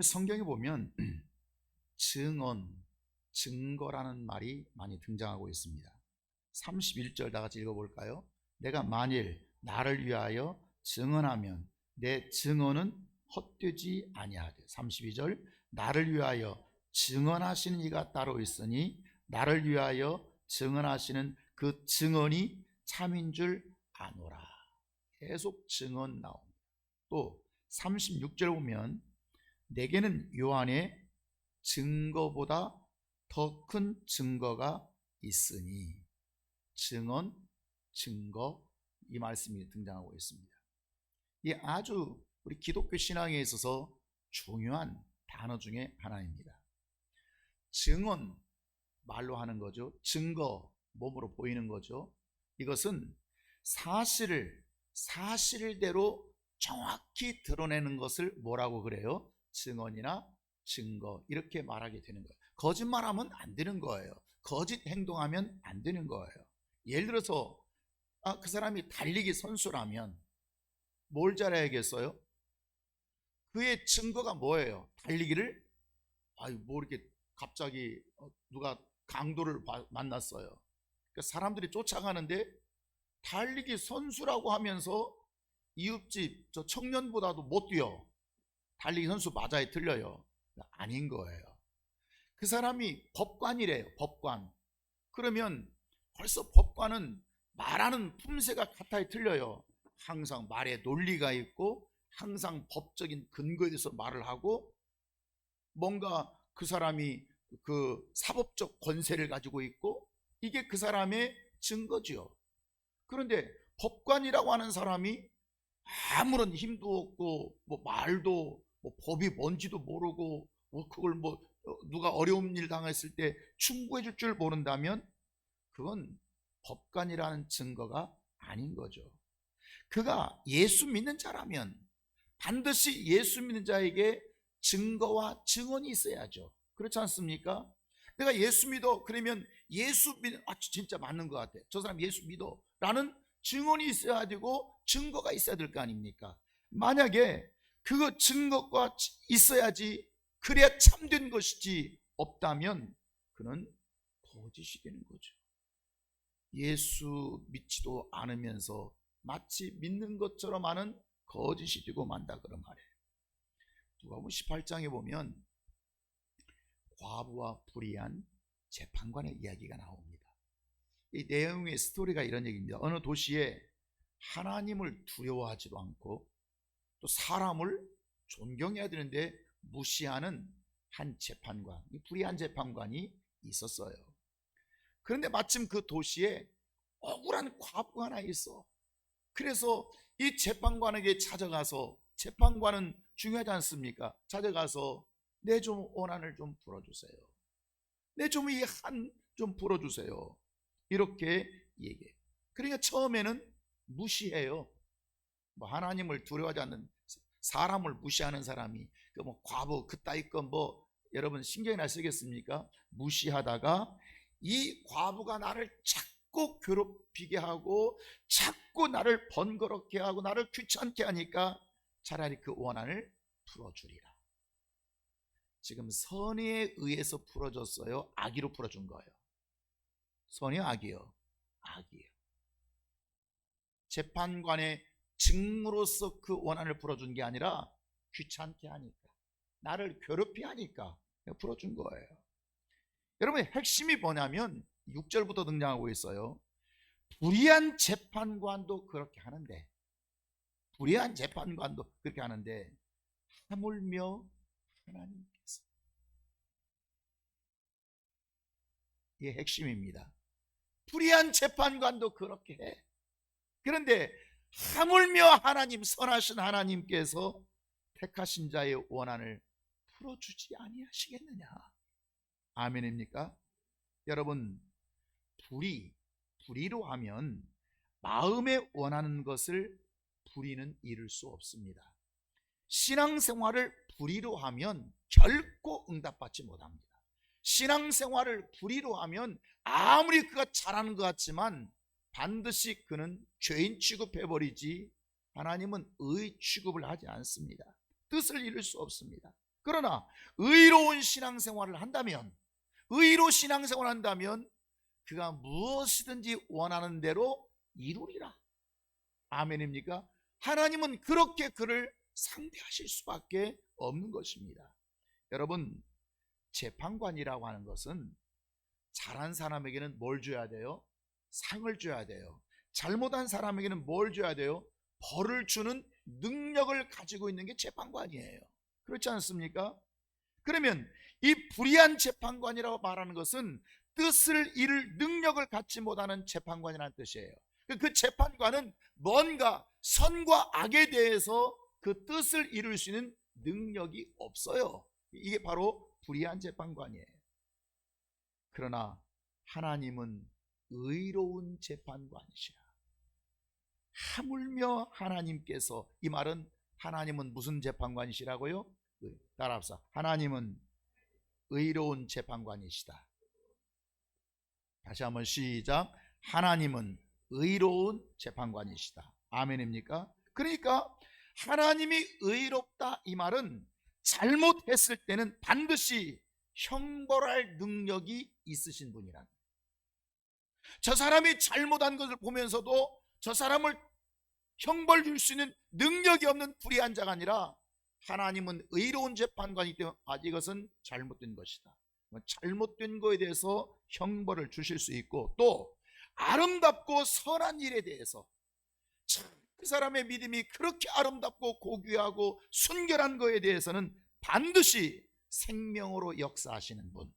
성경에 보면 증언, 증거라는 말이 많이 등장하고 있습니다. 31절 다 같이 읽어볼까요? 내가 만일 나를 위하여 증언하면 내 증언은 헛되지 아니하되. 32절 나를 위하여 증언하시는 이가 따로 있으니 나를 위하여 증언하시는 그 증언이 참인 줄 아노라. 계속 증언 나옵니다. 또 36절 보면 내게는 요 안에 증거보다 더 큰 증거가 있으니. 증언, 증거, 이 말씀이 등장하고 있습니다. 이게 아주 우리 기독교 신앙에 있어서 중요한 단어 중에 하나입니다. 증언, 말로 하는 거죠. 증거, 몸으로 보이는 거죠. 이것은 사실대로 정확히 드러내는 것을 뭐라고 그래요? 증언이나 증거, 이렇게 말하게 되는 거예요. 거짓말하면 안 되는 거예요. 거짓 행동하면 안 되는 거예요. 예를 들어서 그 사람이 달리기 선수라면 뭘 잘해야겠어요? 그의 증거가 뭐예요? 달리기를 뭐 이렇게 갑자기 누가 강도를 만났어요. 그러니까 사람들이 쫓아가는데 달리기 선수라고 하면서 이웃집 저 청년보다도 못 뛰어. 달리기 선수 맞아요, 틀려요? 아닌 거예요. 그 사람이 법관이래요. 법관. 그러면 벌써 법관은 말하는 품새가 같아요, 틀려요? 항상 말에 논리가 있고 항상 법적인 근거에 대해서 말을 하고 뭔가 그 사람이 그 사법적 권세를 가지고 있고 이게 그 사람의 증거지요. 그런데 법관이라고 하는 사람이 아무런 힘도 없고 말도 법이 뭔지도 모르고 그걸 누가 어려운 일 당했을 때 충고해 줄 줄 모른다면 그건 법관이라는 증거가 아닌 거죠. 그가 예수 믿는 자라면 반드시 예수 믿는 자에게 증거와 증언이 있어야죠. 그렇지 않습니까? 내가 예수 믿어. 그러면 진짜 맞는 것 같아. 저 사람 예수 믿어. 라는 증언이 있어야 되고 증거가 있어야 될 거 아닙니까? 만약에 그거 증거가 있어야지 그래야 참된 것이지 없다면 그는 거짓이 되는 거죠. 예수 믿지도 않으면서 마치 믿는 것처럼 하는 거짓이 되고 만다 그런 말이에요. 누가복음 18장에 보면 과부와 불의한 재판관의 이야기가 나옵니다. 이 내용의 스토리가 이런 얘기입니다. 어느 도시에 하나님을 두려워하지도 않고 또 사람을 존경해야 되는데 무시하는 한 재판관, 불의한 재판관이 있었어요. 그런데 마침 그 도시에 억울한 과부가 하나 있어. 그래서 이 재판관에게 찾아가서, 재판관은 중요하지 않습니까? 찾아가서 내 좀 원한을 좀 풀어주세요. 내 좀 이 한 좀 풀어주세요. 이렇게 얘기해요. 그러니까 처음에는 무시해요. 하나님을 두려워하지 않는 사람을 무시하는 사람이 과부 그따위 거 여러분 신경이나 쓰겠습니까? 무시하다가 이 과부가 나를 자꾸 괴롭히게 하고 자꾸 나를 번거롭게 하고 나를 귀찮게 하니까 차라리 그 원한을 풀어주리라. 지금 선의에 의해서 풀어줬어요? 악의로 풀어준 거예요? 선의요, 악의요? 악의요. 재판관의 증으로서 그 원한을 풀어준 게 아니라 귀찮게 하니까, 나를 괴롭게 하니까 풀어준 거예요. 여러분, 핵심이 뭐냐면 6절부터 등장하고 있어요. 불의한 재판관도 그렇게 하는데, 불의한 재판관도 그렇게 하는데 하물며 하나님께서, 이게 핵심입니다. 불의한 재판관도 그렇게 해. 그런데 하물며 하나님, 선하신 하나님께서 택하신 자의 원한을 풀어주지 아니하시겠느냐. 아멘입니까? 여러분, 불의로 하면 마음에 원하는 것을 불의는 이룰 수 없습니다. 신앙생활을 불의로 하면 결코 응답받지 못합니다. 신앙생활을 불의로 하면 아무리 그가 잘하는 것 같지만 반드시 그는 죄인 취급해버리지 하나님은 의 취급을 하지 않습니다. 뜻을 이룰 수 없습니다. 그러나 의로운 신앙생활을 한다면, 의로 신앙생활을 한다면 그가 무엇이든지 원하는 대로 이루리라. 아멘입니까? 하나님은 그렇게 그를 상대하실 수밖에 없는 것입니다. 여러분, 재판관이라고 하는 것은 잘한 사람에게는 뭘 줘야 돼요? 상을 줘야 돼요. 잘못한 사람에게는 뭘 줘야 돼요? 벌을 주는 능력을 가지고 있는 게 재판관이에요. 그렇지 않습니까? 그러면 이 불의한 재판관이라고 말하는 것은 뜻을 이룰 능력을 갖지 못하는 재판관이라는 뜻이에요. 그 재판관은 뭔가 선과 악에 대해서 그 뜻을 이룰 수 있는 능력이 없어요. 이게 바로 불의한 재판관이에요. 그러나 하나님은 의로운 재판관이시라. 하물며 하나님께서, 이 말은 하나님은 무슨 재판관이시라고요? 따라합시다. 하나님은 의로운 재판관이시다. 다시 한번 시작. 하나님은 의로운 재판관이시다. 아멘입니까? 그러니까 하나님이 의롭다, 이 말은 잘못했을 때는 반드시 형벌할 능력이 있으신 분이란, 저 사람이 잘못한 것을 보면서도 저 사람을 형벌 줄 수 있는 능력이 없는 불의한 자가 아니라 하나님은 의로운 재판관이기 때문에 이것은 잘못된 것이다, 잘못된 거에 대해서 형벌을 주실 수 있고, 또 아름답고 선한 일에 대해서, 그 사람의 믿음이 그렇게 아름답고 고귀하고 순결한 거에 대해서는 반드시 생명으로 역사하시는 분,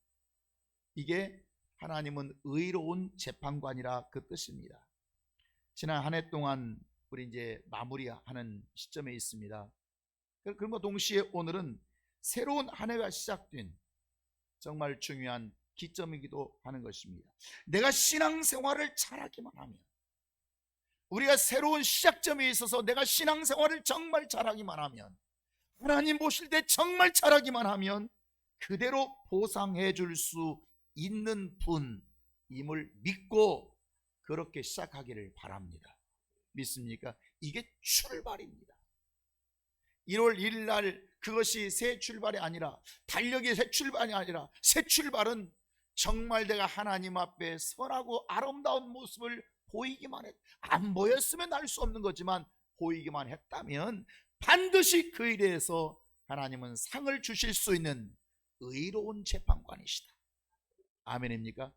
이게 하나님은 의로운 재판관이라 그 뜻입니다. 지난 한 해 동안 우리 이제 마무리하는 시점에 있습니다. 그런가 동시에 오늘은 새로운 한 해가 시작된 정말 중요한 기점이기도 하는 것입니다. 내가 신앙생활을 잘하기만 하면, 우리가 새로운 시작점에 있어서 내가 신앙생활을 정말 잘하기만 하면, 하나님 보실 때 정말 잘하기만 하면 그대로 보상해 줄 수 있는 분임을 믿고 그렇게 시작하기를 바랍니다. 믿습니까? 이게 출발입니다. 1월 1일 날 그것이 새 출발이 아니라, 달력의 새 출발이 아니라, 새 출발은 정말 내가 하나님 앞에 선하고 아름다운 모습을 보이기만 했, 안 보였으면 알 수 없는 거지만 보이기만 했다면 반드시 그 일에서 하나님은 상을 주실 수 있는 의로운 재판관이시다. 아멘입니까?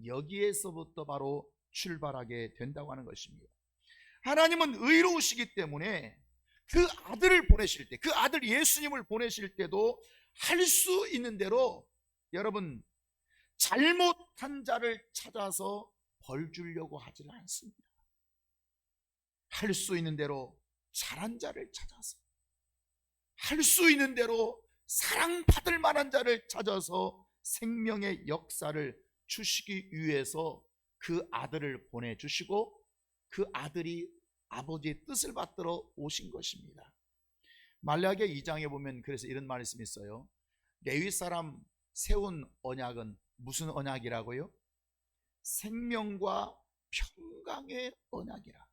여기에서부터 바로 출발하게 된다고 하는 것입니다. 하나님은 의로우시기 때문에 그 아들을 보내실 때, 그 아들 예수님을 보내실 때도 할 수 있는 대로, 여러분, 잘못한 자를 찾아서 벌 주려고 하질 않습니다. 할 수 있는 대로 잘한 자를 찾아서, 할 수 있는 대로 사랑받을 만한 자를 찾아서 생명의 역사를 주시기 위해서 그 아들을 보내주시고, 그 아들이 아버지의 뜻을 받들어 오신 것입니다. 말라기야 2장에 보면 그래서 이런 말씀이 있어요. 레위 사람 세운 언약은 무슨 언약이라고요? 생명과 평강의 언약이라.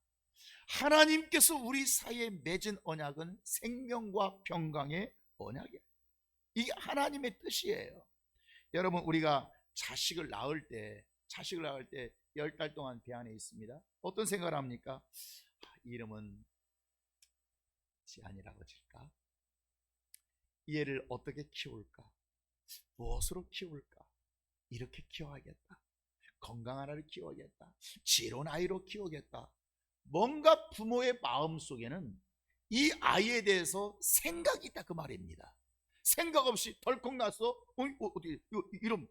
하나님께서 우리 사이에 맺은 언약은 생명과 평강의 언약이에요. 이게 하나님의 뜻이에요. 여러분, 우리가 자식을 낳을 때 10달 동안 배 안에 있습니다. 어떤 생각을 합니까? 이름은 지안이라고 질까? 이 애를 어떻게 키울까? 무엇으로 키울까? 이렇게 키워야겠다, 건강한 아이를 키워야겠다, 지혜로운 아이로 키우겠다. 뭔가 부모의 마음 속에는 이 아이에 대해서 생각이 있다, 그 말입니다. 생각 없이 덜컥 나서 어디 이름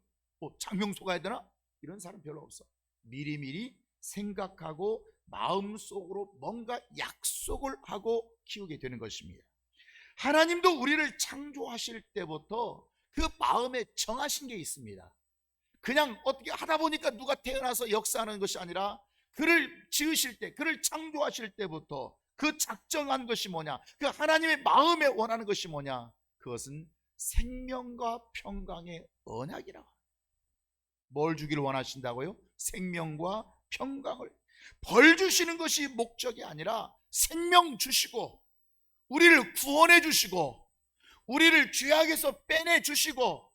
장명소가 해야 되나? 이런 사람 별로 없어. 미리미리 생각하고 마음속으로 뭔가 약속을 하고 키우게 되는 것입니다. 하나님도 우리를 창조하실 때부터 그 마음에 정하신 게 있습니다. 그냥 어떻게 하다 보니까 누가 태어나서 역사하는 것이 아니라, 그를 지으실 때, 그를 창조하실 때부터 그 작정한 것이 뭐냐, 그 하나님의 마음에 원하는 것이 뭐냐, 그것은 생명과 평강의 언약이라고. 뭘 주기를 원하신다고요? 생명과 평강을. 벌 주시는 것이 목적이 아니라 생명 주시고, 우리를 구원해 주시고, 우리를 죄악에서 빼내주시고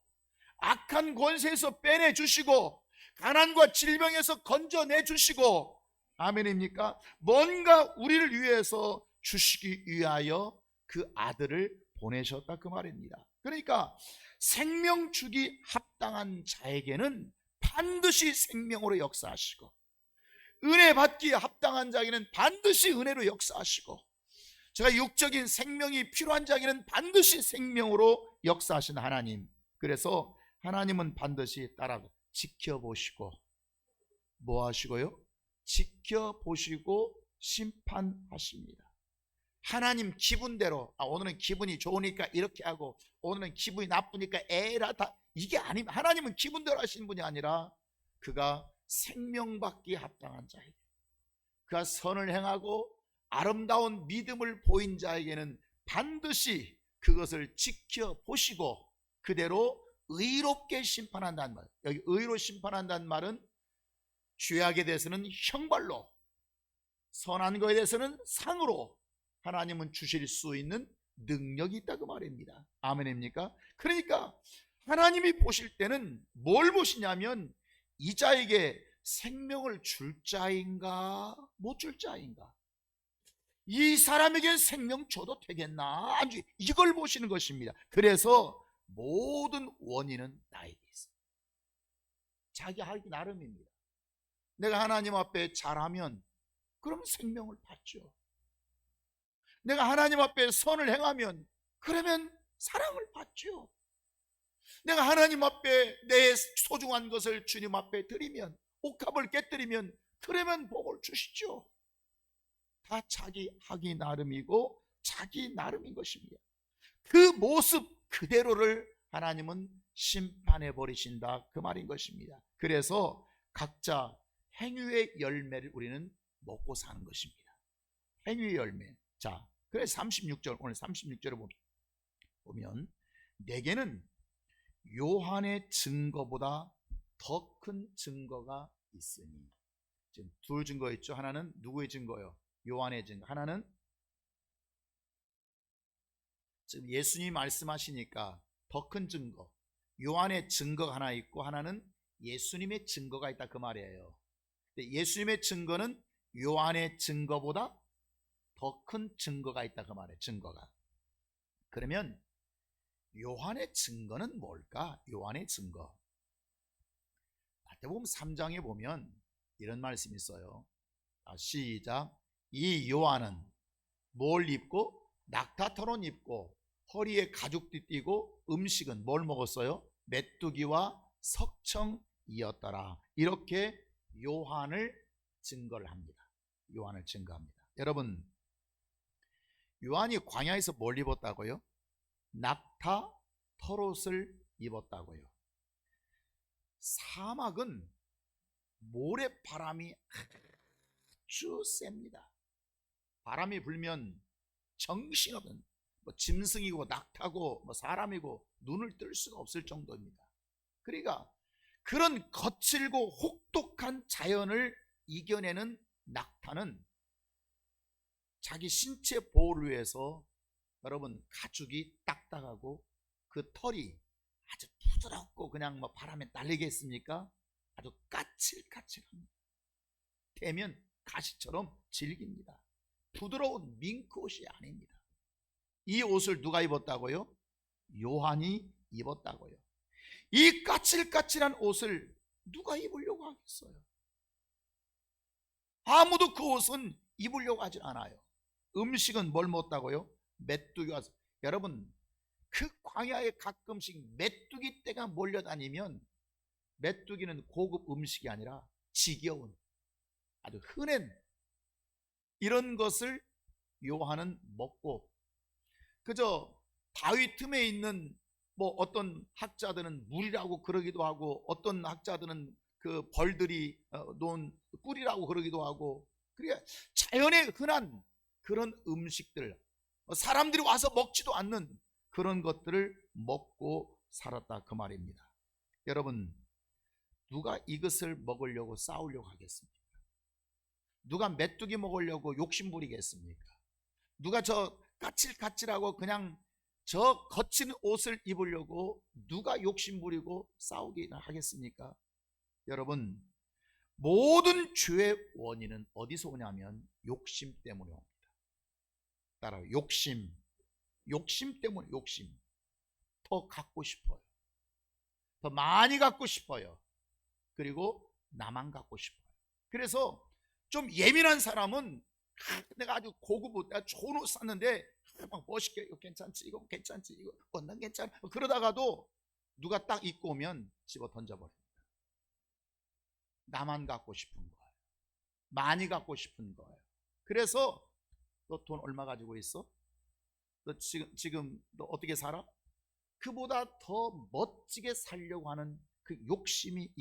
악한 권세에서 빼내주시고 가난과 질병에서 건져내주시고, 아멘입니까? 뭔가 우리를 위해서 주시기 위하여 그 아들을 보내셨다 그 말입니다. 그러니까 생명 주기 합당한 자에게는 반드시 생명으로 역사하시고, 은혜 받기에 합당한 자에게는 반드시 은혜로 역사하시고, 제가 육적인 생명이 필요한 자에게는 반드시 생명으로 역사하신 하나님. 그래서 하나님은 반드시 따라 지켜보시고, 뭐 하시고요? 지켜보시고 심판하십니다. 하나님 기분대로, 오늘은 기분이 좋으니까 이렇게 하고 오늘은 기분이 나쁘니까 에라다, 이게 아니면 하나님은 기분대로 하시는 분이 아니라 그가 생명받기에 합당한 자에게, 그가 선을 행하고 아름다운 믿음을 보인 자에게는 반드시 그것을 지켜보시고 그대로 의롭게 심판한다는 말. 여기 의로 심판한다는 말은 죄악에 대해서는 형벌로, 선한 것에 대해서는 상으로 하나님은 주실 수 있는 능력이 있다 그 말입니다. 아멘입니까? 그러니까 하나님이 보실 때는 뭘 보시냐면 이 자에게 생명을 줄 자인가 못 줄 자인가, 이 사람에게 생명 줘도 되겠나, 아주 이걸 보시는 것입니다. 그래서 모든 원인은 나에게 있습니다. 자기 하기 나름입니다. 내가 하나님 앞에 잘하면 그럼 생명을 받죠. 내가 하나님 앞에 선을 행하면 그러면 사랑을 받죠. 내가 하나님 앞에 내 소중한 것을 주님 앞에 드리면, 옥합을 깨뜨리면 그러면 복을 주시죠. 다 자기 하기 나름이고 자기 나름인 것입니다. 그 모습 그대로를 하나님은 심판해 버리신다 그 말인 것입니다. 그래서 각자 행위의 열매를 우리는 먹고 사는 것입니다. 행위의 열매. 자, 그래서 36절, 오늘 36절을 보면 내게는 요한의 증거보다 더 큰 증거가 있으니. 지금 둘 증거 있죠. 하나는 누구의 증거요? 요한의 증거. 하나는 지금 예수님이 말씀하시니까 더 큰 증거, 요한의 증거가 하나 있고 하나는 예수님의 증거가 있다 그 말이에요. 예수님의 증거는 요한의 증거보다 더 큰 증거가 있다 그 말이에요. 증거가. 그러면 요한의 증거는 뭘까? 요한의 증거, 마태복음 3장에 보면 이런 말씀이 있어요. 시작. 이 요한은 뭘 입고? 낙타털옷 입고 허리에 가죽띠 띠고 음식은 뭘 먹었어요? 메뚜기와 석청이었더라. 이렇게 요한을 증거를 합니다. 요한을 증거합니다. 여러분, 요한이 광야에서 뭘 입었다고요? 낙타 털옷을 입었다고요. 사막은 모래바람이 아주 셉니다. 바람이 불면 정신없는 짐승이고 낙타고 사람이고 눈을 뜰 수가 없을 정도입니다. 그러니까 그런 거칠고 혹독한 자연을 이겨내는 낙타는 자기 신체 보호를 위해서 여러분 가죽이 딱딱하고 그 털이 아주 부드럽고 그냥 바람에 날리겠습니까? 아주 까칠까칠합니다. 대면 가시처럼 질깁니다. 부드러운 밍크 옷이 아닙니다. 이 옷을 누가 입었다고요? 요한이 입었다고요. 이 까칠까칠한 옷을 누가 입으려고 하겠어요? 아무도 그 옷은 입으려고 하지 않아요. 음식은 뭘 먹었다고요? 메뚜기와. 여러분, 그 광야에 가끔씩 메뚜기 떼가 몰려다니면 메뚜기는 고급 음식이 아니라 지겨운 아주 흔한 이런 것을 요한은 먹고, 그저 바위 틈에 있는 어떤 학자들은 물이라고 그러기도 하고 어떤 학자들은 그 벌들이 놓은 꿀이라고 그러기도 하고, 그러니까 자연에 흔한 그런 음식들, 사람들이 와서 먹지도 않는 그런 것들을 먹고 살았다 그 말입니다. 여러분, 누가 이것을 먹으려고 싸우려고 하겠습니까? 누가 메뚜기 먹으려고 욕심 부리겠습니까? 누가 저 까칠까칠하고 그냥 저 거친 옷을 입으려고 누가 욕심 부리고 싸우기나 하겠습니까? 여러분, 모든 죄의 원인은 어디서 오냐면 욕심 때문에 옵니다. 따라요. 욕심 때문에. 욕심. 더 갖고 싶어요. 더 많이 갖고 싶어요. 그리고 나만 갖고 싶어요. 그래서 좀 예민한 사람은 내가 아주 고급 옷, 내가 좋은 옷 샀는데 막 멋있게, 이거 괜찮지, 이거 괜찮지, 이거 난 괜찮아, 그러다가도 누가 딱 입고 오면 집어 던져버립니다. 나만 갖고 싶은 거예요. 많이 갖고 싶은 거예요. 그래서 너 돈 얼마 가지고 있어? 너 지금 너 어떻게 살아? 그보다 더 멋지게 살려고 하는 그 욕심이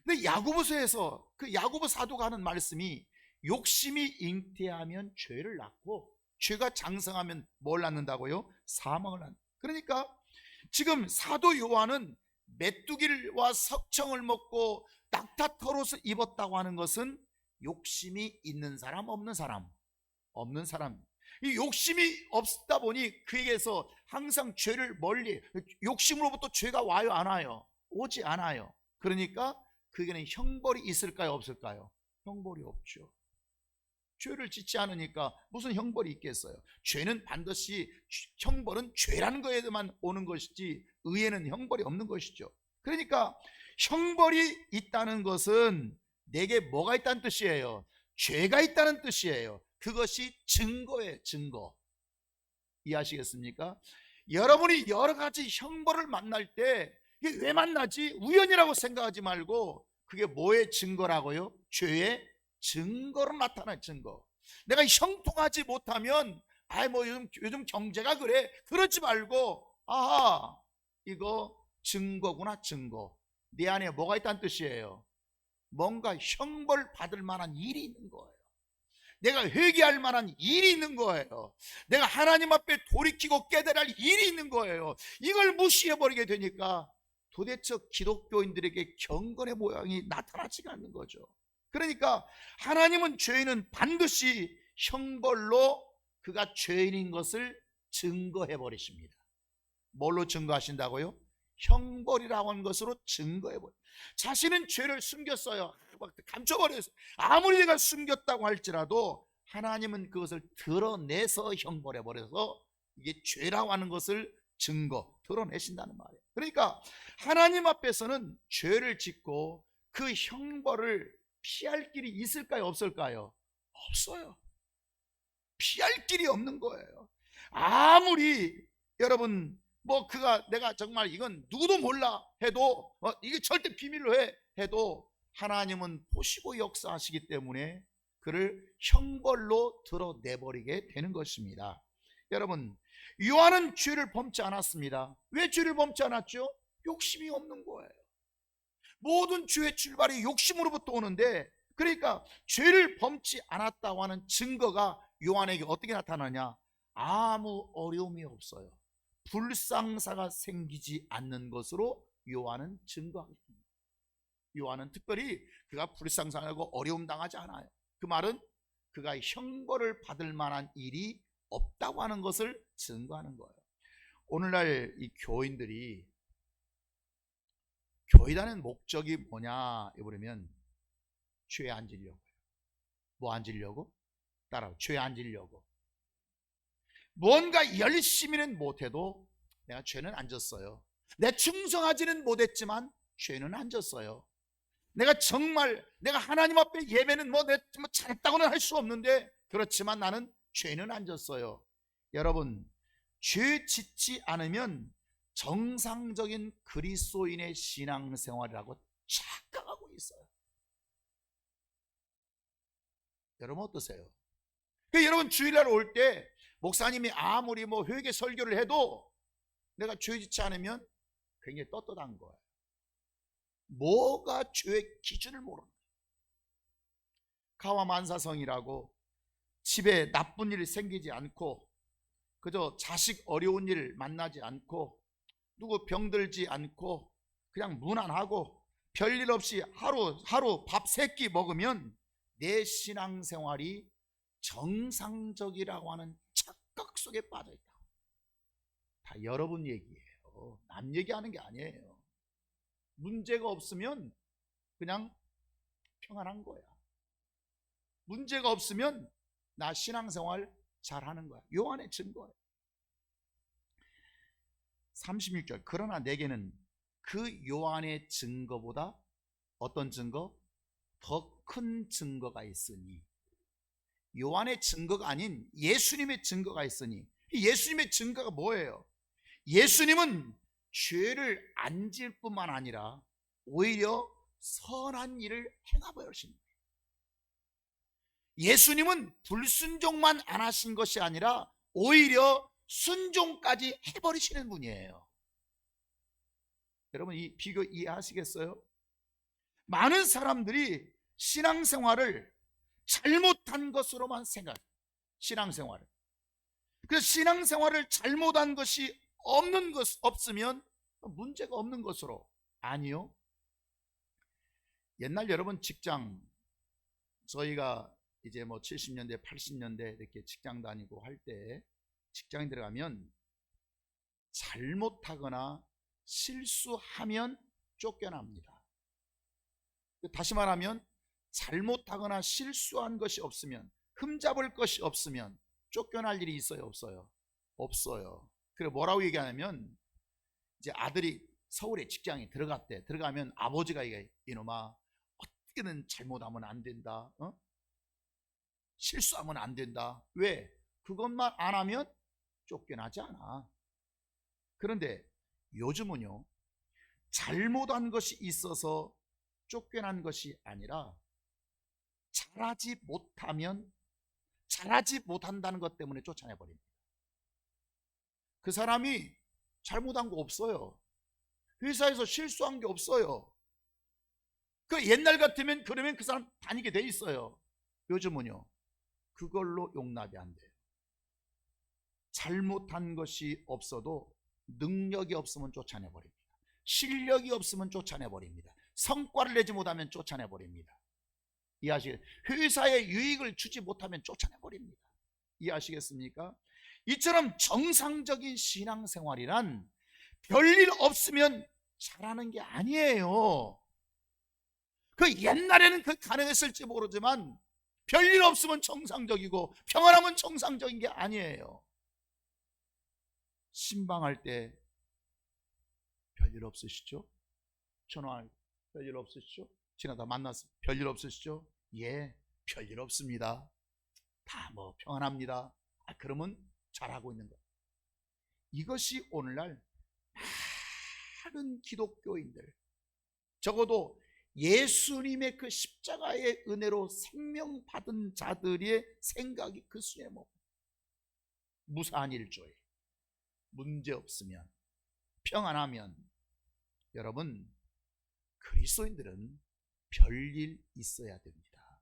근데 야고보서에서 그 야고보 사도가 하는 말씀이 욕심이 잉태하면 죄를 낳고 죄가 장성하면 뭘 낳는다고요? 사망을 낳는다. 그러니까 지금 사도 요한은 메뚜기와 석청을 먹고 낙타털옷을 입었다고 하는 것은 욕심이 있는 사람, 없는 사람? 없는 사람. 이 욕심이 없다 보니 그에게서 항상 죄를 멀리, 욕심으로부터 죄가 와요, 안 와요? 오지 않아요. 그러니까 그에게는 형벌이 있을까요, 없을까요? 형벌이 없죠. 죄를 짓지 않으니까 무슨 형벌이 있겠어요? 죄는 반드시, 형벌은 죄라는 거에만 오는 것이지 의에는 형벌이 없는 것이죠. 그러니까 형벌이 있다는 것은 내게 뭐가 있다는 뜻이에요? 죄가 있다는 뜻이에요. 그것이 증거예요. 증거. 이해하시겠습니까? 여러분이 여러 가지 형벌을 만날 때 이게 왜 만나지? 우연이라고 생각하지 말고 그게 뭐의 증거라고요? 죄의 증거로 나타나는 증거. 내가 형통하지 못하면 뭐 요즘 경제가 그래, 그러지 말고 아하, 이거 증거구나. 증거. 네 안에 뭐가 있다는 뜻이에요? 뭔가 형벌 받을 만한 일이 있는 거예요. 내가 회개할 만한 일이 있는 거예요. 내가 하나님 앞에 돌이키고 깨달을 일이 있는 거예요. 이걸 무시해버리게 되니까 도대체 기독교인들에게 경건의 모양이 나타나지가 않는 거죠. 그러니까 하나님은 죄인은 반드시 형벌로 그가 죄인인 것을 증거해 버리십니다. 뭘로 증거하신다고요? 형벌이라고 하는 것으로 증거해 버려요. 자신은 죄를 숨겼어요. 감춰버렸어요. 아무리 내가 숨겼다고 할지라도 하나님은 그것을 드러내서 형벌해 버려서 이게 죄라고 하는 것을 드러내신다는 말이에요. 그러니까 하나님 앞에서는 죄를 짓고 그 형벌을 피할 길이 있을까요, 없을까요? 없어요. 피할 길이 없는 거예요. 아무리 여러분 내가 정말 이건 누구도 몰라 해도 이게 절대 비밀로 해도 하나님은 보시고 역사하시기 때문에 그를 형벌로 드러내버리게 되는 것입니다. 여러분, 요한은 죄를 범치 않았습니다. 왜 죄를 범치 않았죠? 욕심이 없는 거예요. 모든 죄의 출발이 욕심으로부터 오는데, 그러니까 죄를 범치 않았다고 하는 증거가 요한에게 어떻게 나타나냐? 아무 어려움이 없어요. 불상사가 생기지 않는 것으로 요한은 증거합니다. 요한은 특별히 그가 불상사하고 어려움 당하지 않아요. 그 말은 그가 형벌을 받을 만한 일이 없다고 하는 것을 증거하는 거예요. 오늘날 이 교인들이 교회 다니는 목적이 뭐냐 그러면 죄 안 지려고. 뭐 안 지려고? 따라오. 죄 안 지려고. 뭔가 열심히는 못해도 내가 죄는 안 졌어요. 내 충성하지는 못했지만 죄는 안 졌어요. 내가 하나님 앞에 예배는 내가 잘했다고는 할 수 없는데, 그렇지만 나는 죄는 안 졌어요. 여러분, 죄 짓지 않으면 정상적인 그리스도인의 신앙생활이라고 착각하고 있어요. 여러분 어떠세요? 여러분 주일날 올 때 목사님이 아무리 회개 설교를 해도 내가 죄 짓지 않으면 굉장히 떳떳한 거예요. 뭐가 죄의 기준을 모르는 거예요. 가와만사성이라고 집에 나쁜 일이 생기지 않고, 그저 자식 어려운 일 만나지 않고, 누구 병들지 않고, 그냥 무난하고 별일 없이 하루 밥 3끼 먹으면 내 신앙생활이 정상적이라고 하는 착각 속에 빠져 있다. 다 여러분 얘기예요. 남 얘기하는 게 아니에요. 문제가 없으면 그냥 평안한 거야. 문제가 없으면 나 신앙생활 잘하는 거야. 요한의 증거예요. 36절. 그러나 내게는 그 요한의 증거보다 어떤 증거? 더 큰 증거가 있으니. 요한의 증거가 아닌 예수님의 증거가 있으니. 예수님의 증거가 뭐예요? 예수님은 죄를 안 지을 뿐만 아니라 오히려 선한 일을 행하버리십니다. 예수님은 불순종만 안 하신 것이 아니라 오히려 순종까지 해버리시는 분이에요. 여러분, 이 비교 이해하시겠어요? 많은 사람들이 신앙생활을 잘못한 것으로만 생각해요. 신앙생활을. 그래서 신앙생활을 잘못한 것이 없으면 문제가 없는 것으로. 아니요. 옛날 여러분 직장, 저희가 이제 뭐 70년대 80년대 이렇게 직장 다니고 할 때 직장에 들어가면 잘못하거나 실수하면 쫓겨납니다. 다시 말하면 잘못하거나 실수한 것이 없으면, 흠잡을 것이 없으면 쫓겨날 일이 있어요, 없어요? 없어요. 그래 뭐라고 얘기하냐면, 이제 아들이 서울에 직장에 들어갔대. 들어가면 아버지가 이놈아 어떻게든 잘못하면 안 된다, 실수하면 안 된다. 왜? 그것만 안 하면 쫓겨나지 않아. 그런데 요즘은요, 잘못한 것이 있어서 쫓겨난 것이 아니라 잘하지 못한다는 것 때문에 쫓아내버립니다. 그 사람이 잘못한 거 없어요. 회사에서 실수한 게 없어요. 그 옛날 같으면 그러면 그 사람 다니게 돼 있어요. 요즘은요, 그걸로 용납이 안 돼요. 잘못한 것이 없어도 능력이 없으면 쫓아내버립니다. 실력이 없으면 쫓아내버립니다. 성과를 내지 못하면 쫓아내버립니다. 이해하시겠어요? 회사에 유익을 주지 못하면 쫓아내버립니다. 이해하시겠습니까? 이처럼 정상적인 신앙생활이란 별일 없으면 잘하는 게 아니에요. 그 옛날에는 그 가능했을지 모르지만 별일 없으면 정상적이고 평안하면 정상적인 게 아니에요. 신방할 때 별일 없으시죠? 전화할 별일 없으시죠? 지나다 만나서 별일 없으시죠? 예, 별일 없습니다. 다 뭐 평안합니다. 그러면 잘하고 있는 거예요. 이것이 오늘날 많은 기독교인들, 적어도 예수님의 그 십자가의 은혜로 생명 받은 자들의 생각이 그 수에 뭐 무사한 일조에 문제 없으면 평안하면, 여러분 그리스도인들은 별일 있어야 됩니다.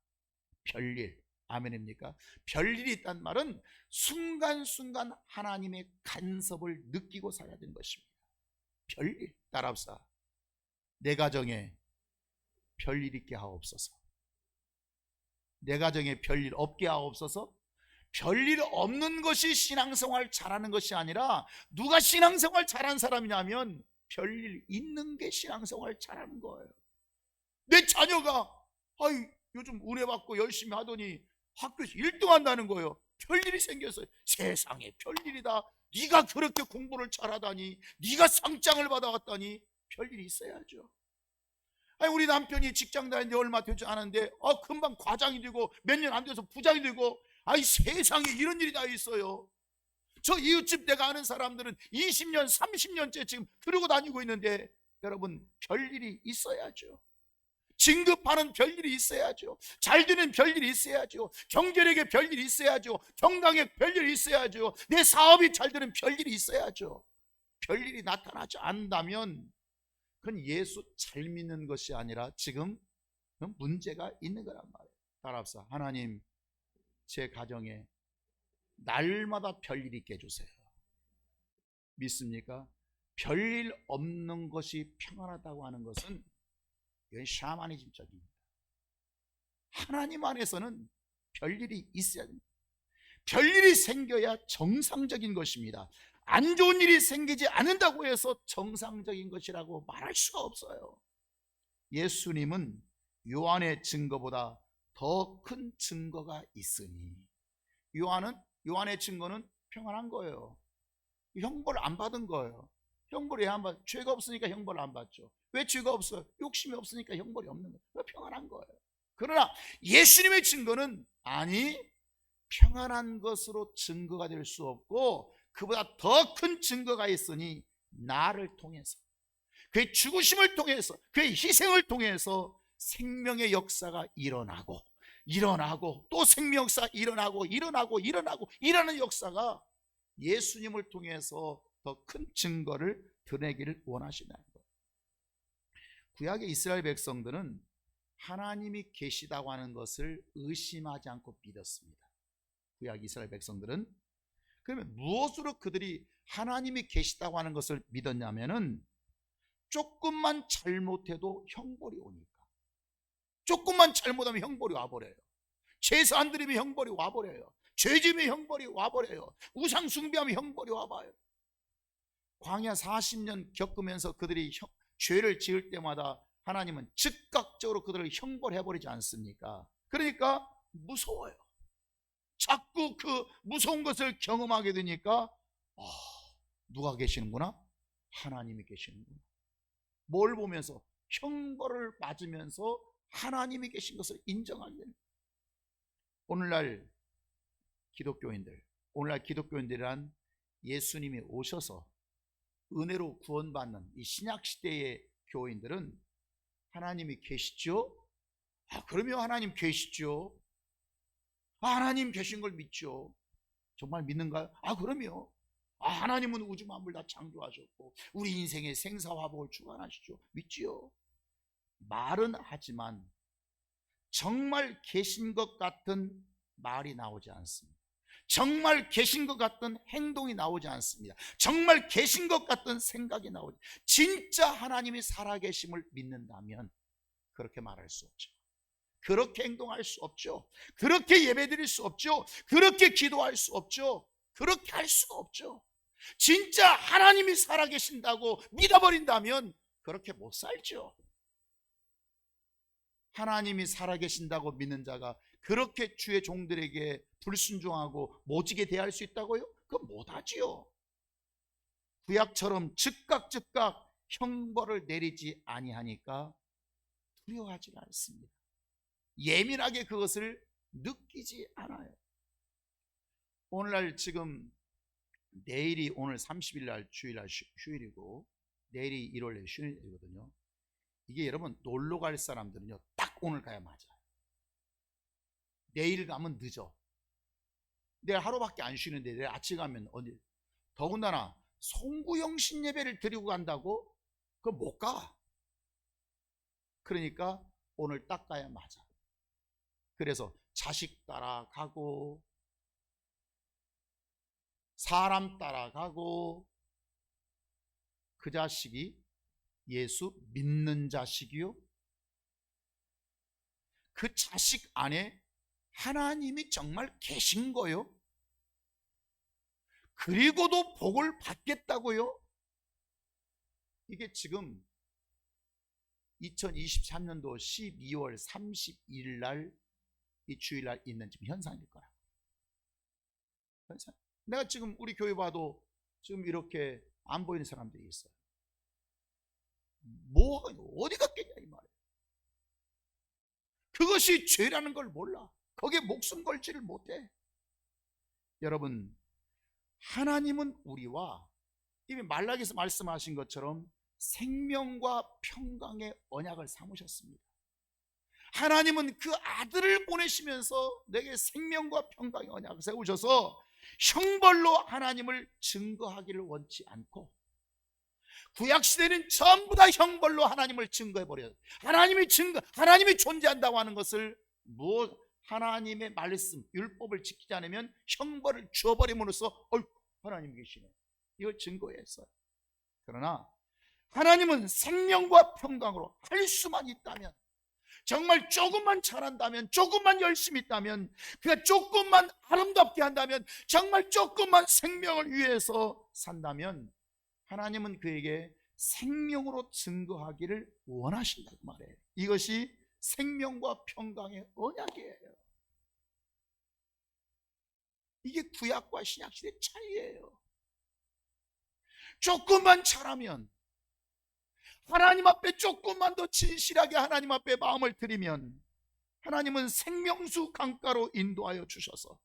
별일. 아멘입니까? 별일이 있단 말은 순간순간 하나님의 간섭을 느끼고 살아야 되는 것입니다. 별일. 따라합시다. 내 가정에 별일 있게 하옵소서. 내 가정에 별일 없게 하옵소서. 별일 없는 것이 신앙생활 잘하는 것이 아니라, 누가 신앙생활 잘하는 사람이냐면 별일 있는 게 신앙생활 잘하는 거예요. 내 자녀가 요즘 은혜 받고 열심히 하더니 학교에서 1등 한다는 거예요. 별일이 생겼어요. 세상에 별일이다. 네가 그렇게 공부를 잘하다니, 네가 상장을 받아왔다니. 별일이 있어야죠. 우리 남편이 직장 다닌 지 얼마 되지 않았는데 금방 과장이 되고 몇 년 안 돼서 부장이 되고, 세상에 이런 일이 다 있어요. 저 이웃집 내가 아는 사람들은 20년 30년째 지금 그러고 다니고 있는데, 여러분 별일이 있어야죠. 진급하는 별일이 있어야죠. 잘 되는 별일이 있어야죠. 경제력에 별일이 있어야죠. 건강에 별일이 있어야죠. 내 사업이 잘 되는 별일이 있어야죠. 별일이 나타나지 않는다면 그건 예수 잘 믿는 것이 아니라 지금 문제가 있는 거란 말이에요. 따라합시다. 하나님, 제 가정에 날마다 별일이 있게 해주세요. 믿습니까? 별일 없는 것이 평안하다고 하는 것은 이건 샤머니즘적입니다. 하나님 안에서는 별일이 있어야 됩니다. 별일이 생겨야 정상적인 것입니다. 안 좋은 일이 생기지 않는다고 해서 정상적인 것이라고 말할 수가 없어요. 예수님은 요한의 증거보다 더 큰 증거가 있으니, 요한의 증거는 평안한 거예요. 형벌 안 받은 거예요. 형벌이 안 받, 죄가 없으니까 형벌 안 받죠. 왜 죄가 없어요? 욕심이 없으니까 형벌이 없는 거예요. 왜 평안한 거예요. 그러나 예수님의 증거는 아니, 평안한 것으로 증거가 될 수 없고 그보다 더 큰 증거가 있으니 나를 통해서, 그의 죽으심을 통해서, 그의 희생을 통해서 생명의 역사가 일어나고 또 생명 역사가 일어나고 일어나는 역사가 예수님을 통해서 더 큰 증거를 드러내기를 원하신다는 거예요. 구약의 이스라엘 백성들은 하나님이 계시다고 하는 것을 의심하지 않고 믿었습니다. 구약 이스라엘 백성들은. 그러면 무엇으로 그들이 하나님이 계시다고 하는 것을 믿었냐면은 조금만 잘못해도 형벌이 오니까. 조금만 잘못하면 형벌이 와버려요. 제사 안 드리면 형벌이 와버려요. 죄짐의 형벌이 와버려요. 우상 숭배하면 형벌이 와봐요. 광야 40년 겪으면서 그들이 죄를 지을 때마다 하나님은 즉각적으로 그들을 형벌해버리지 않습니까? 그러니까 무서워요. 자꾸 그 무서운 것을 경험하게 되니까 누가 계시는구나? 하나님이 계시는구나. 뭘 보면서? 형벌을 맞으면서 하나님이 계신 것을 인정하게 됩니다. 오늘날 기독교인들이란 예수님이 오셔서 은혜로 구원받는 이 신약시대의 교인들은 하나님이 계시죠? 그러면 하나님 계시죠? 하나님 계신 걸 믿죠. 정말 믿는가요? 그럼요. 하나님은 우주 만물 다 창조하셨고 우리 인생의 생사화복을 주관하시죠. 믿지요. 말은 하지만 정말 계신 것 같은 말이 나오지 않습니다. 정말 계신 것 같은 행동이 나오지 않습니다. 정말 계신 것 같은 생각이 나오지. 진짜 하나님이 살아계심을 믿는다면 그렇게 말할 수 없죠. 그렇게 행동할 수 없죠. 그렇게 예배드릴 수 없죠. 그렇게 기도할 수 없죠. 그렇게 할 수가 없죠. 진짜 하나님이 살아계신다고 믿어버린다면 그렇게 못 살죠. 하나님이 살아계신다고 믿는 자가 그렇게 주의 종들에게 불순종하고 모지게 대할 수 있다고요? 그건 못하지요. 구약처럼 즉각 형벌을 내리지 아니하니까 두려워하지 않습니다. 예민하게 그것을 느끼지 않아요. 오늘날 지금 내일이 오늘 30일 날 주일날 휴일이고 내일이 1월 휴일이거든요. 이게 여러분 놀러 갈 사람들은요 딱 오늘 가야 맞아요. 내일 가면 늦어. 내일 하루밖에 안 쉬는데 내일 아침 가면 어디, 더군다나 송구영신 예배를 드리고 간다고? 그럼 못 가. 그러니까 오늘 딱 가야 맞아. 그래서 자식 따라가고 사람 따라가고, 그 자식이 예수 믿는 자식이요, 그 자식 안에 하나님이 정말 계신 거요? 그리고도 복을 받겠다고요? 이게 지금 2023년도 12월 31일 날 이 주일날 있는 지금 현상일 거야. 내가 지금 우리 교회 봐도 지금 이렇게 안 보이는 사람들이 있어요. 뭐 어디 갔겠냐 이 말이에요. 그것이 죄라는 걸 몰라. 거기에 목숨 걸지를 못해. 여러분, 하나님은 우리와 이미 말라기에서 말씀하신 것처럼 생명과 평강의 언약을 삼으셨습니다. 하나님은 그 아들을 보내시면서 내게 생명과 평강의 언약을 세우셔서 형벌로 하나님을 증거하기를 원치 않고, 구약시대는 전부 다 형벌로 하나님을 증거해버려요. 하나님이 존재한다고 하는 것을 하나님의 말씀, 율법을 지키지 않으면 형벌을 주어버림으로써 하나님 계시네, 이걸 증거했어요. 그러나 하나님은 생명과 평강으로 할 수만 있다면, 정말 조금만 잘한다면, 조금만 열심히 있다면, 그가 조금만 아름답게 한다면, 정말 조금만 생명을 위해서 산다면 하나님은 그에게 생명으로 증거하기를 원하신다고 말해요. 이것이 생명과 평강의 언약이에요. 이게 구약과 신약시대의 차이예요. 조금만 잘하면, 하나님 앞에 조금만 더 진실하게 하나님 앞에 마음을 드리면 하나님은 생명수 강가로 인도하여 주셔서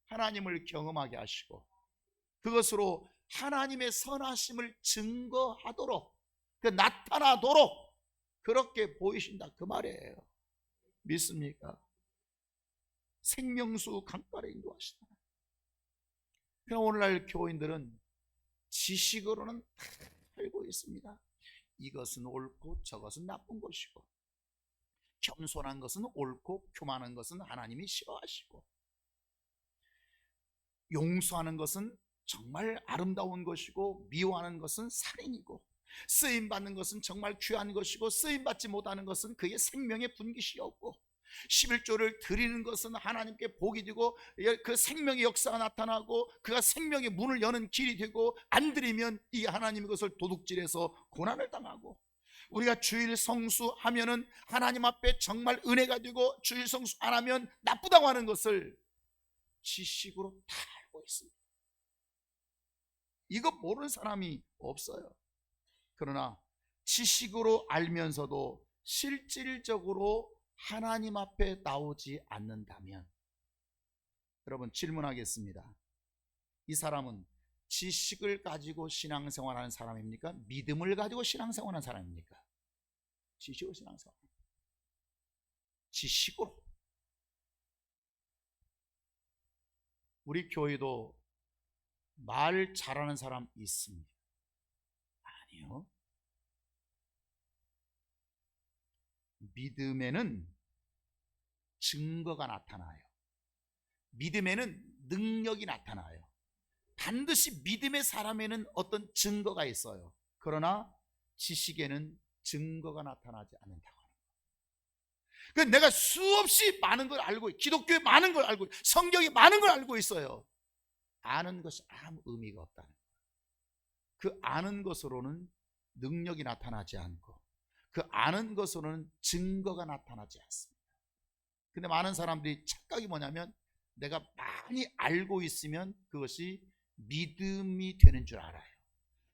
하나님을 경험하게 하시고 그것으로 하나님의 선하심을 증거하도록, 나타나도록 그렇게 보이신다 그 말이에요. 믿습니까? 생명수 강가로 인도하신다. 그럼 오늘날 교인들은 지식으로는 다 알고 있습니다. 이것은 옳고 저것은 나쁜 것이고, 겸손한 것은 옳고 교만한 것은 하나님이 싫어하시고, 용서하는 것은 정말 아름다운 것이고 미워하는 것은 살인이고, 쓰임받는 것은 정말 귀한 것이고 쓰임받지 못하는 것은 그의 생명의 분깃이었고, 11조를 드리는 것은 하나님께 복이 되고 그 생명의 역사가 나타나고 그가 생명의 문을 여는 길이 되고, 안 드리면 이 하나님의 것을 도둑질해서 고난을 당하고, 우리가 주일 성수하면은 하나님 앞에 정말 은혜가 되고 주일 성수 안 하면 나쁘다고 하는 것을 지식으로 다 알고 있습니다. 이거 모르는 사람이 없어요. 그러나 지식으로 알면서도 실질적으로 하나님 앞에 나오지 않는다면, 여러분 질문하겠습니다. 이 사람은 지식을 가지고 신앙생활하는 사람입니까? 믿음을 가지고 신앙생활하는 사람입니까? 지식으로 신앙생활. 지식으로. 우리 교회도 말 잘하는 사람 있습니다. 아니요. 믿음에는 증거가 나타나요. 믿음에는 능력이 나타나요. 반드시 믿음의 사람에는 어떤 증거가 있어요. 그러나 지식에는 증거가 나타나지 않는다고 하는 거예요. 그러니까 내가 수없이 많은 걸 알고, 기독교에 많은 걸 알고, 성경에 많은 걸 알고 있어요. 아는 것이 아무 의미가 없다는 거예요. 그 아는 것으로는 능력이 나타나지 않고, 그 아는 것으로는 증거가 나타나지 않습니다. 근데 많은 사람들이 착각이 뭐냐면, 내가 많이 알고 있으면 그것이 믿음이 되는 줄 알아요.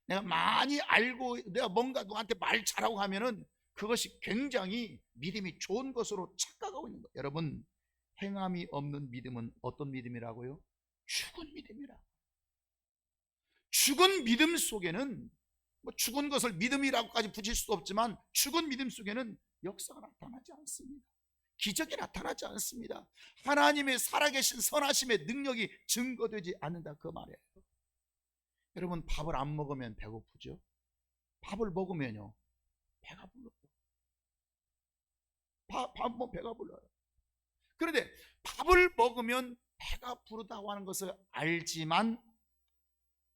내가 많이 알고 내가 뭔가 누구한테 말 잘하고 하면은 그것이 굉장히 믿음이 좋은 것으로 착각하고 있는 거예요. 여러분, 행함이 없는 믿음은 어떤 믿음이라고요? 죽은 믿음이라. 죽은 믿음 속에는, 죽은 것을 믿음이라고까지 붙일 수도 없지만, 죽은 믿음 속에는 역사가 나타나지 않습니다. 기적이 나타나지 않습니다. 하나님의 살아계신 선하심의 능력이 증거되지 않는다 그 말이에요. 여러분, 밥을 안 먹으면 배고프죠? 밥을 먹으면요 배가 불러요. 밥 먹으면 배가 불러요. 그런데 밥을 먹으면 배가 부르다고 하는 것을 알지만,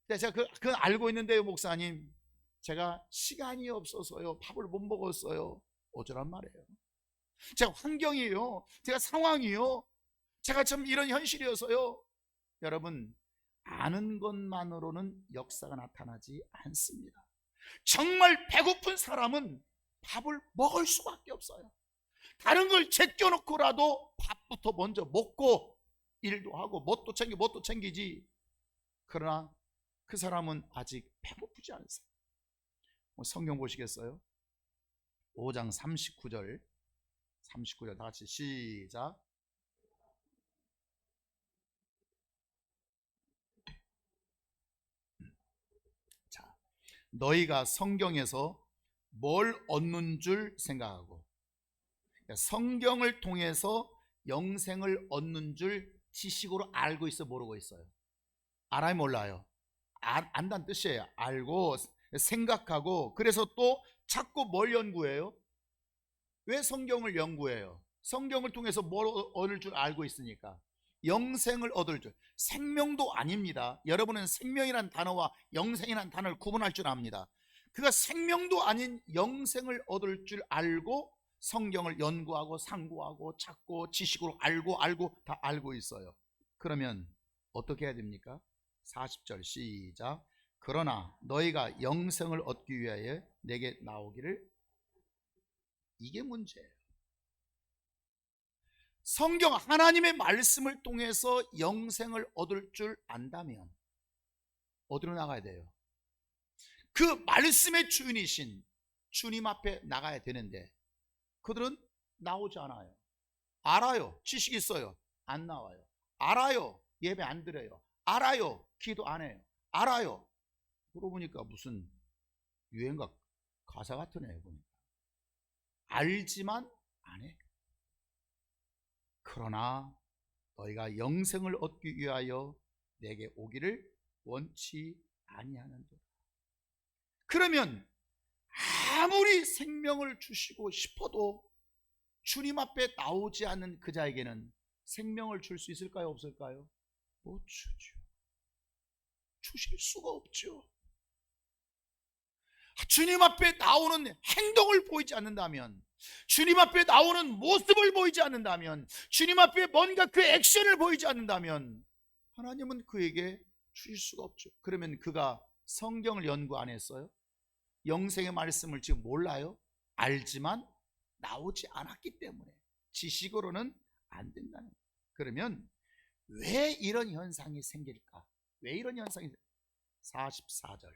제가 그건 알고 있는데요, 목사님, 제가 시간이 없어서요 밥을 못 먹었어요. 어쩌란 말이에요. 제가 환경이에요, 제가 상황이요, 제가 좀 이런 현실이어서요. 여러분, 아는 것만으로는 역사가 나타나지 않습니다. 정말 배고픈 사람은 밥을 먹을 수밖에 없어요. 다른 걸 제껴놓고라도 밥부터 먼저 먹고 일도 하고 뭣도 챙기지. 그러나 그 사람은 아직 배고프지 않으세요. 성경 보시겠어요? 5장 39절 다 같이 시작. 자, 너희가 성경에서 뭘 얻는 줄 생각하고, 성경을 통해서 영생을 얻는 줄 지식으로 알고 있어, 모르고 있어요? 알아요, 몰라요? 안다는 뜻이에요. 알고 생각하고. 그래서 또 자꾸 뭘 연구해요? 왜 성경을 연구해요? 성경을 통해서 뭘 얻을 줄 알고 있으니까. 영생을 얻을 줄. 생명도 아닙니다. 여러분은 생명이란 단어와 영생이란 단어를 구분할 줄 압니다. 그가 생명도 아닌 영생을 얻을 줄 알고 성경을 연구하고 상고하고 찾고 지식으로 알고 다 알고 있어요. 그러면 어떻게 해야 됩니까? 40절 시작. 그러나 너희가 영생을 얻기 위하여 내게 나오기를. 이게 문제예요. 성경 하나님의 말씀을 통해서 영생을 얻을 줄 안다면 어디로 나가야 돼요? 그 말씀의 주인이신 주님 앞에 나가야 되는데 그들은 나오지 않아요. 알아요. 지식 있어요. 안 나와요. 알아요. 예배 안 드려요. 알아요. 기도 안 해요. 알아요. 그러고 보니까 무슨 유행가 가사 같은 애 보니까 알지만 안 해. 그러나 너희가 영생을 얻기 위하여 내게 오기를 원치 아니하는도다. 그러면 아무리 생명을 주시고 싶어도 주님 앞에 나오지 않는 그 자에게는 생명을 줄 수 있을까요? 없을까요? 못 주죠. 주실 수가 없죠. 주님 앞에 나오는 행동을 보이지 않는다면, 주님 앞에 나오는 모습을 보이지 않는다면, 주님 앞에 뭔가 그 액션을 보이지 않는다면 하나님은 그에게 주실 수가 없죠. 그러면 그가 성경을 연구 안 했어요? 영생의 말씀을 지금 몰라요? 알지만 나오지 않았기 때문에 지식으로는 안 된다는 거예요. 그러면 왜 이런 현상이 생길까? 왜 이런 현상이 44절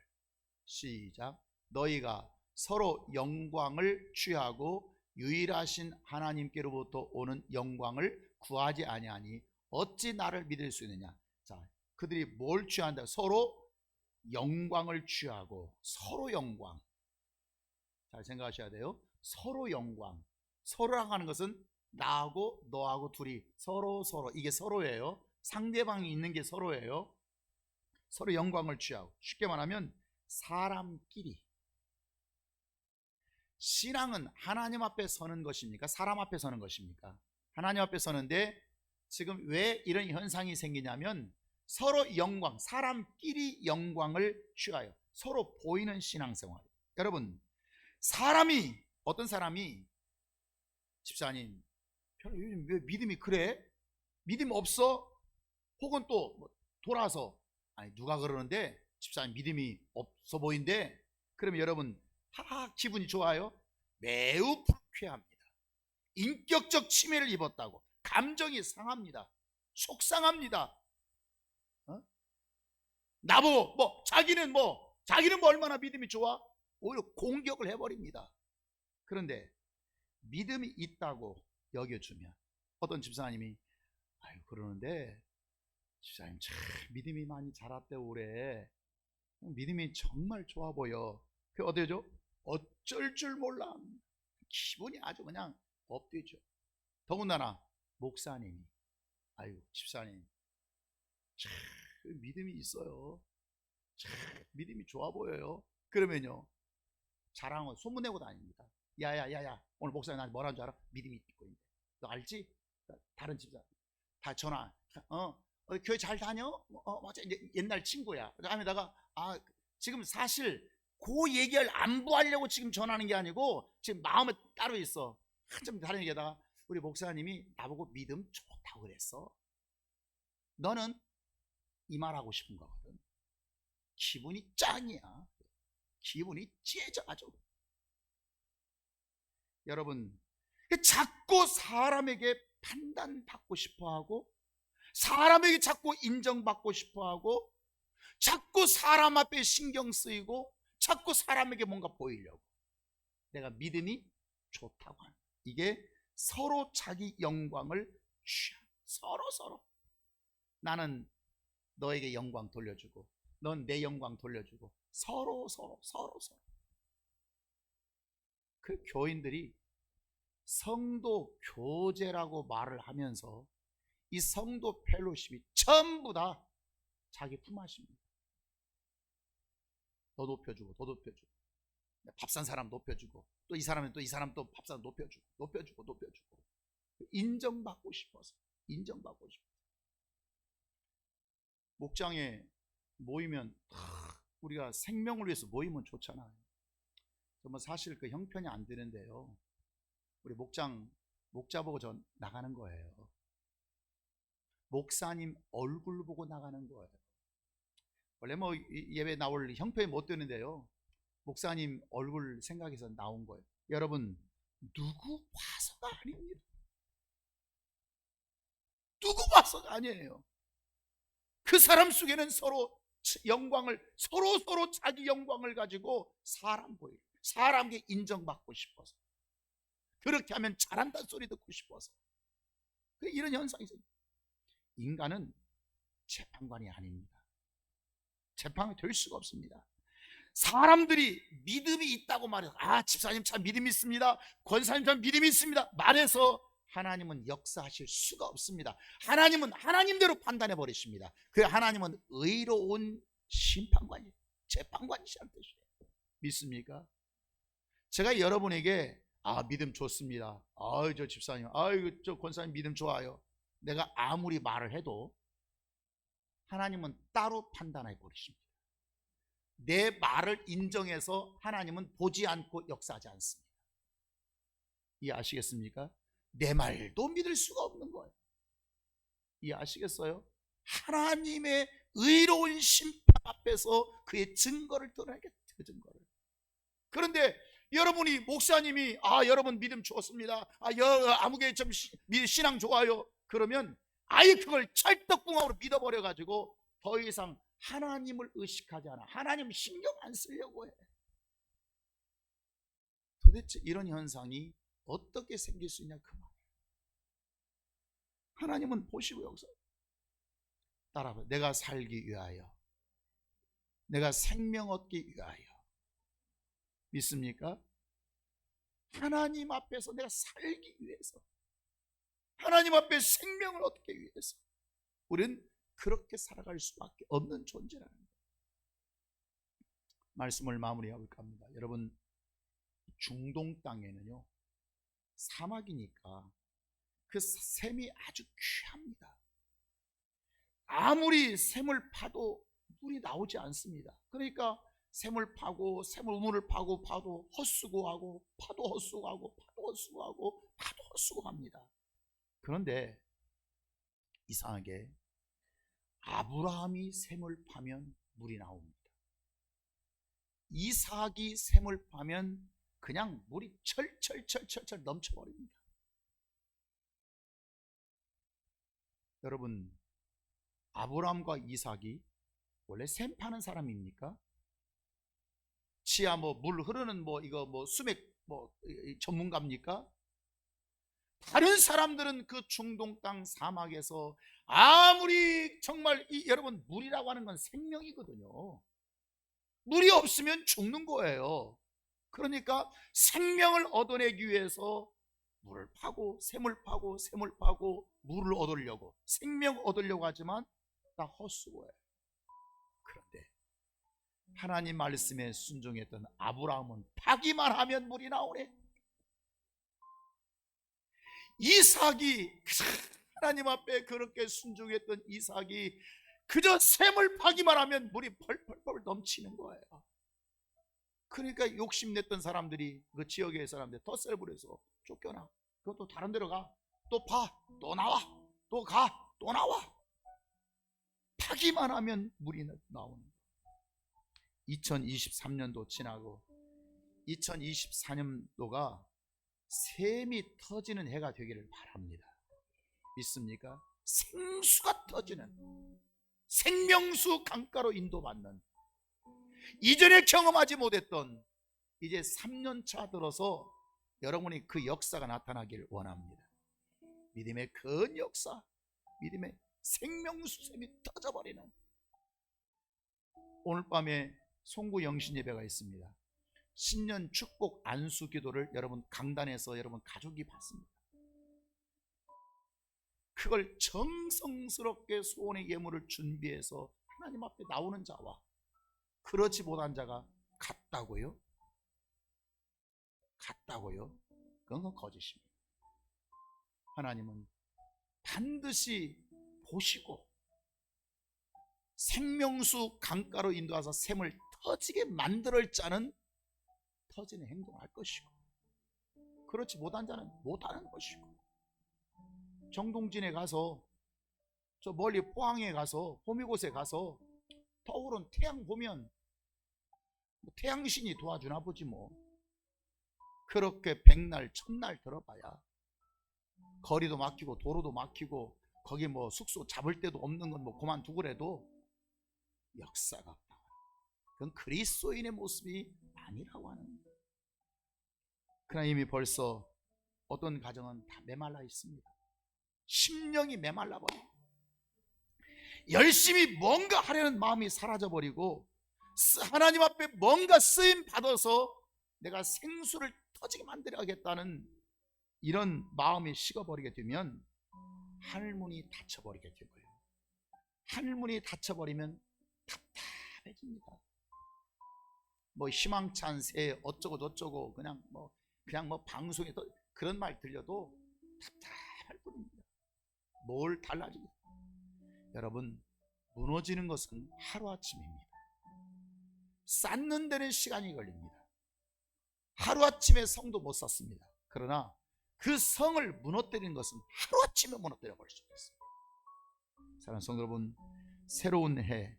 시작. 너희가 서로 영광을 취하고 유일하신 하나님께로부터 오는 영광을 구하지 아니하니 어찌 나를 믿을 수 있느냐. 자, 그들이 뭘 취한다? 서로 영광을 취하고. 서로 영광. 잘 생각하셔야 돼요. 서로 영광. 서로라고 하는 것은 나하고 너하고 둘이 서로 이게 서로예요. 상대방이 있는 게 서로예요. 서로 영광을 취하고. 쉽게 말하면 사람끼리. 신앙은 하나님 앞에 서는 것입니까? 사람 앞에 서는 것입니까? 하나님 앞에 서는데 지금 왜 이런 현상이 생기냐면 서로 영광, 사람끼리 영광을 취하여 서로 보이는 신앙생활. 여러분, 사람이, 어떤 사람이 집사님 요즘 왜 믿음이 그래? 믿음 없어? 혹은 또 돌아서 아니 누가 그러는데 집사님 믿음이 없어 보인대. 그러면 여러분 기분이 좋아요? 매우 불쾌합니다. 인격적 침해를 입었다고 감정이 상합니다. 속상합니다. 나보고 자기는 얼마나 믿음이 좋아? 오히려 공격을 해버립니다. 그런데 믿음이 있다고 여겨주면 어떤 집사님이 아유 그러는데 집사님 참 믿음이 많이 자랐대 올해. 믿음이 정말 좋아 보여. 그 어때죠? 어쩔 줄 몰라. 기분이 아주 그냥 업되죠. 더군다나 목사님이 아유 집사님 참 믿음이 있어요. 참 믿음이 좋아 보여요. 그러면요 자랑은 소문내고 다닙니다. 야야야야 오늘 목사님 나한테 뭐라는 줄 알아? 믿음이 있고 있는데 너 알지? 다른 집사 다 전화 교회 잘 다녀? 맞아 이제 옛날 친구야. 다음에다가 지금 사실 그 얘기를 안부하려고 지금 전화하는 게 아니고 지금 마음에 따로 있어. 한참 다른 얘기하다가 우리 목사님이 나보고 믿음 좋다고 그랬어. 너는 이 말하고 싶은 거거든. 기분이 짱이야. 기분이 째져 아주. 여러분 자꾸 사람에게 판단받고 싶어하고 사람에게 자꾸 인정받고 싶어하고 자꾸 사람 앞에 신경 쓰이고 자꾸 사람에게 뭔가 보이려고 내가 믿음이 좋다고 하는 이게 서로 자기 영광을 취하 서로 나는 너에게 영광 돌려주고 넌 내 영광 돌려주고 서로 그 교인들이 성도 교제라고 말을 하면서 이 성도 펠로십이 전부 다 자기 품앗입니다. 더 높여주고 밥 산 사람 높여주고 또 이 사람은 또 이 사람 또 밥 산 높여주고 인정받고 싶어서 목장에 모이면 우리가 생명을 위해서 모이면 좋잖아요. 정말 사실 그 형편이 안 되는데요. 우리 목자 보고 저 나가는 거예요. 목사님 얼굴 보고 나가는 거예요. 원래 뭐 예배 나올 형편이 못 되는데요, 목사님 얼굴 생각해서 나온 거예요. 여러분, 누구 봐서가 아닙니다. 누구 봐서가 아니에요. 그 사람 속에는 서로 자기 영광을 가지고 사람 보이고, 사람에게 인정받고 싶어서, 그렇게 하면 잘한다는 소리 듣고 싶어서, 이런 현상이 있어요. 인간은 재판관이 아닙니다. 재판이 될 수가 없습니다. 사람들이 믿음이 있다고 말해서, 집사님 참 믿음이 있습니다, 권사님 참 믿음이 있습니다 말해서 하나님은 역사하실 수가 없습니다. 하나님은 하나님대로 판단해 버리십니다. 그 하나님은 의로운 심판관이에요. 재판관이시라는 뜻이에요. 믿습니까? 제가 여러분에게 믿음 좋습니다, 저 집사님, 저 권사님 믿음 좋아요, 내가 아무리 말을 해도 하나님은 따로 판단해 버리십니다. 내 말을 인정해서 하나님은 보지 않고 역사하지 않습니다. 이해하시겠습니까? 내 말도 믿을 수가 없는 거예요. 이해하시겠어요? 하나님의 의로운 심판 앞에서 그의 증거를 드러내겠다. 그 증거를. 그런데 여러분이, 목사님이 여러분 믿음 좋습니다, 아무개 좀 신앙 좋아요 그러면 아예 그걸 찰떡궁합으로 믿어버려 가지고 더 이상 하나님을 의식하지 않아. 하나님 신경 안 쓰려고 해. 도대체 이런 현상이 어떻게 생길 수 있냐 그 말. 하나님은 보시고 여기서 따라봐. 내가 살기 위하여, 내가 생명 얻기 위하여. 믿습니까? 하나님 앞에서 내가 살기 위해서, 하나님 앞에 생명을 얻기 위해서 우리는 그렇게 살아갈 수밖에 없는 존재라는 거예요. 말씀을 마무리해볼까 합니다. 여러분, 중동 땅에는요, 사막이니까 그 샘이 아주 귀합니다. 아무리 샘을 파도 물이 나오지 않습니다. 그러니까 샘을 파고 우물을 파고 파도 헛수고하고 파도 헛수고하고 파도 헛수고하고 파도 헛수고합니다. 그런데 이상하게 아브라함이 샘을 파면 물이 나옵니다. 이삭이 샘을 파면 그냥 물이 철철 넘쳐버립니다. 여러분, 아브라함과 이삭이 원래 샘 파는 사람입니까? 치아 물 흐르는 수맥 전문가입니까? 다른 사람들은 그 중동 땅 사막에서 아무리 정말 여러분, 물이라고 하는 건 생명이거든요. 물이 없으면 죽는 거예요. 그러니까 생명을 얻어내기 위해서 물을 파고 샘을 파고 물을 얻으려고, 생명 얻으려고 하지만 다 헛수고예요. 그런데 하나님 말씀에 순종했던 아브라함은 파기만 하면 물이 나오네. 이삭이, 하나님 앞에 그렇게 순종했던 이삭이 그저 샘을 파기만 하면 물이 펄펄 넘치는 거예요. 그러니까 욕심냈던 사람들이, 그 지역의 사람들 덧셈을 부려서 쫓겨나. 그것도 다른 데로 가. 또 파, 또 나와. 또 가, 또 나와. 파기만 하면 물이 나오는 거예요. 2023년도 지나고 2024년도가 샘이 터지는 해가 되기를 바랍니다. 믿습니까? 생수가 터지는, 생명수 강가로 인도받는, 이전에 경험하지 못했던 이제 3년차 들어서 여러분이 그 역사가 나타나길 원합니다. 믿음의 큰 역사, 믿음의 생명수 샘이 터져버리는. 오늘 밤에 송구 영신 예배가 있습니다. 신년 축복 안수 기도를 여러분 강단에서 여러분 가족이 받습니다. 그걸 정성스럽게 소원의 예물을 준비해서 하나님 앞에 나오는 자와 그렇지 못한 자가 같다고요? 그건 거짓입니다. 하나님은 반드시 보시고 생명수 강가로 인도하사 샘을 터지게 만들 자는 터지는 행동을 할 것이고, 그렇지 못한 자는 못하는 것이고, 정동진에 가서, 저 멀리 포항에 가서, 호미곶에 가서 떠오른 태양 보면 태양신이 도와주나 보지 뭐. 그렇게 백날 천날 들어봐야 거리도 막히고 도로도 막히고 거기 뭐 숙소 잡을 데도 없는 건 뭐 그만두고라도 역사가 없다. 그건 그리스도인의 모습이 아니라고 하는 거예요. 그러나 이미 벌써 어떤 가정은 다 메말라 있습니다. 심령이 메말라 버리고 열심히 뭔가 하려는 마음이 사라져 버리고 하나님 앞에 뭔가 쓰임 받아서 내가 생수를 터지게 만들어야겠다는 이런 마음이 식어버리게 되면 하늘문이 닫혀버리게 되고요. 하늘문이 닫혀버리면 답답해집니다. 뭐 희망찬 새 어쩌고 저쩌고 그냥 뭐 방송에 그런 말 들려도 답답할 뿐입니다. 뭘 달라지겠어요? 여러분, 무너지는 것은 하루아침입니다. 쌓는 데는 시간이 걸립니다. 하루아침에 성도 못 쌓습니다. 그러나 그 성을 무너뜨리는 것은 하루아침에 무너뜨려 버릴 수 있습니다. 사랑하는 성도 여러분, 새로운 해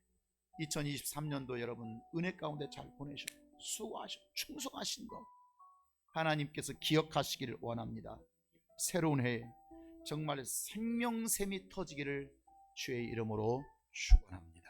2023년도 여러분 은혜 가운데 잘 보내셨고 수고하셨고 충성하신 것 하나님께서 기억하시기를 원합니다. 새로운 해 정말 생명샘이 터지기를 주의 이름으로 축원합니다.